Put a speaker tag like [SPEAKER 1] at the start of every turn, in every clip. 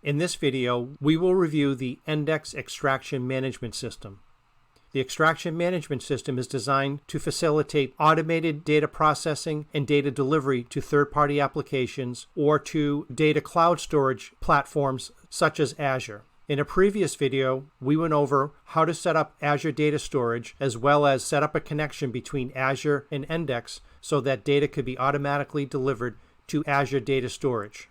[SPEAKER 1] In this video, we will review the Ndex Extraction Management System. The Extraction Management System is designed to facilitate automated data processing and data delivery to third-party applications or to data cloud storage platforms such as Azure. In a previous video, we went over how to set up Azure Data Storage as well as set up a connection between Azure and Ndex so that data could be automatically delivered to Azure Data Storage.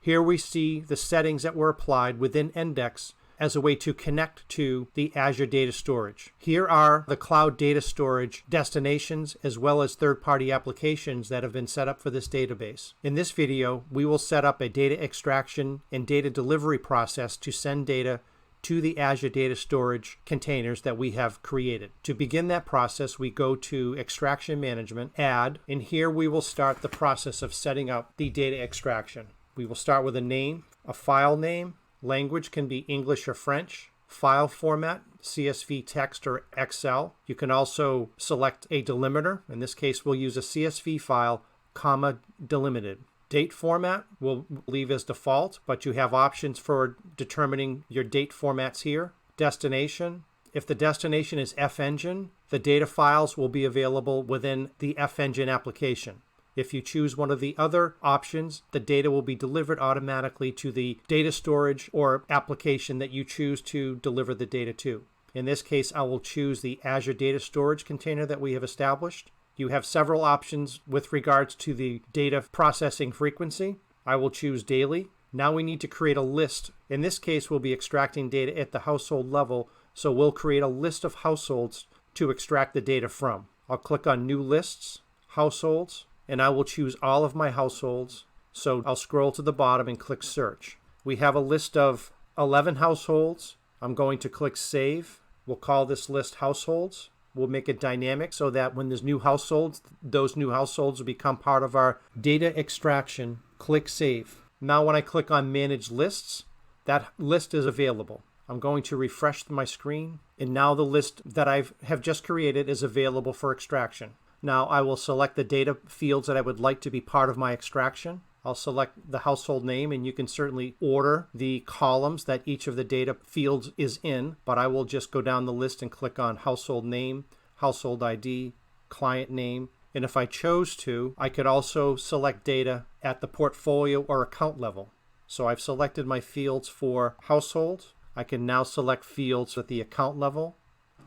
[SPEAKER 1] Here we see the settings that were applied within Ndex as a way to connect to the Azure Data Storage. Here are the cloud data storage destinations as well as third-party applications that have been set up for this database. In this video, we will set up a data extraction and data delivery process to send data to the Azure Data Storage containers that we have created. To begin that process, we go to Extraction Management, Add, and here we will start the process of setting up the data extraction. We will start with a name, a file name. Language can be English or French. File format, CSV text or Excel. You can also select a delimiter. In this case, we'll use a CSV file, comma, delimited. Date format we'll leave as default, but you have options for determining your date formats here. Destination. If the destination is F-Engine, the data files will be available within the F-Engine application. If you choose one of the other options, the data will be delivered automatically to the data storage or application that you choose to deliver the data to. In this case, I will choose the Azure Data Storage container that we have established. You have several options with regards to the data processing frequency. I will choose daily. Now we need to create a list. In this case, we'll be extracting data at the household level, so we'll create a list of households to extract the data from. I'll click on New Lists, Households, and I will choose all of my households. So I'll scroll to the bottom and click Search. We have a list of 11 households. I'm going to click Save. We'll call this list Households. We'll make it dynamic so that when there's new households, those new households will become part of our data extraction. Click Save. Now when I click on Manage Lists, that list is available. I'm going to refresh my screen, and now the list that I have just created is available for extraction. Now I will select the data fields that I would like to be part of my extraction. I'll select the household name, and you can certainly order the columns that each of the data fields is in, but I will just go down the list and click on household name, household ID, client name, and if I chose to, I could also select data at the portfolio or account level. So I've selected my fields for household. I can now select fields at the account level.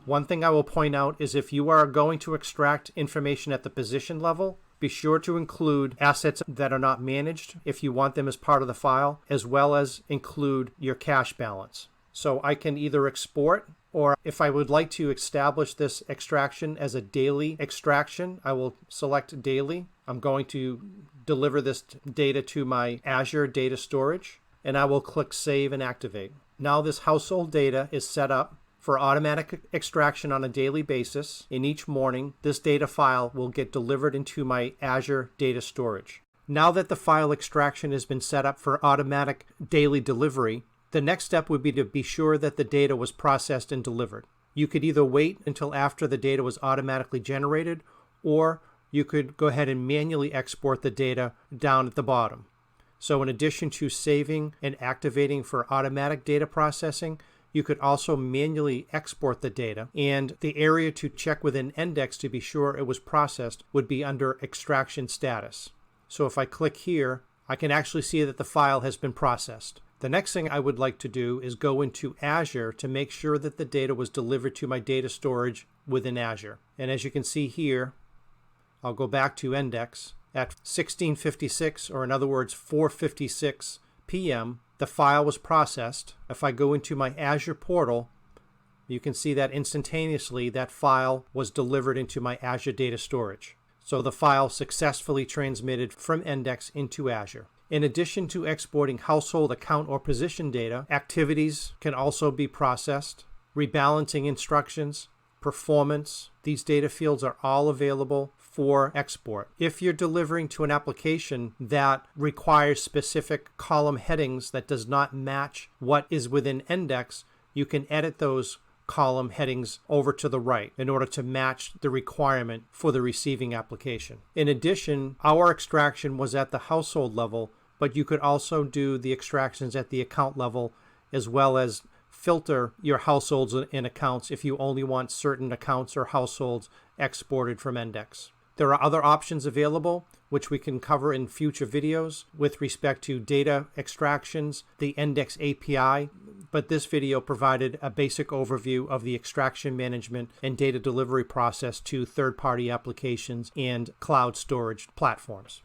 [SPEAKER 1] One thing I will point out is if you are going to extract information at the position level, be sure to include assets that are not managed if you want them as part of the file, as well as include your cash balance. So I can either export, or if I would like to establish this extraction as a daily extraction, I will select daily. I'm going to deliver this data to my Azure Data Storage, and I will click Save and Activate. Now this household data is set up for automatic extraction on a daily basis. In each morning, this data file will get delivered into my Azure Data Storage. Now that the file extraction has been set up for automatic daily delivery, the next step would be to be sure that the data was processed and delivered. You could either wait until after the data was automatically generated, or you could go ahead and manually export the data down at the bottom. So in addition to saving and activating for automatic data processing, you could also manually export the data, and the area to check within Ndex to be sure it was processed would be under Extraction Status. So if I click here, I can actually see that the file has been processed. The next thing I would like to do is go into Azure to make sure that the data was delivered to my data storage within Azure. And as you can see here, I'll go back to Ndex. At 16:56, or in other words 4:56 p.m., the file was processed. If I go into my Azure portal, you can see that instantaneously that file was delivered into my Azure Data Storage. So the file successfully transmitted from Ndex into Azure. In addition to exporting household account or position data, activities can also be processed, rebalancing instructions, performance. These data fields are all available for export. If you're delivering to an application that requires specific column headings that does not match what is within Ndex, you can edit those column headings over to the right in order to match the requirement for the receiving application. In addition, our extraction was at the household level, but you could also do the extractions at the account level, as well as filter your households and accounts if you only want certain accounts or households exported from Ndex. There are other options available, which we can cover in future videos with respect to data extractions, the Ndex API, but this video provided a basic overview of the extraction management and data delivery process to third-party applications and cloud storage platforms.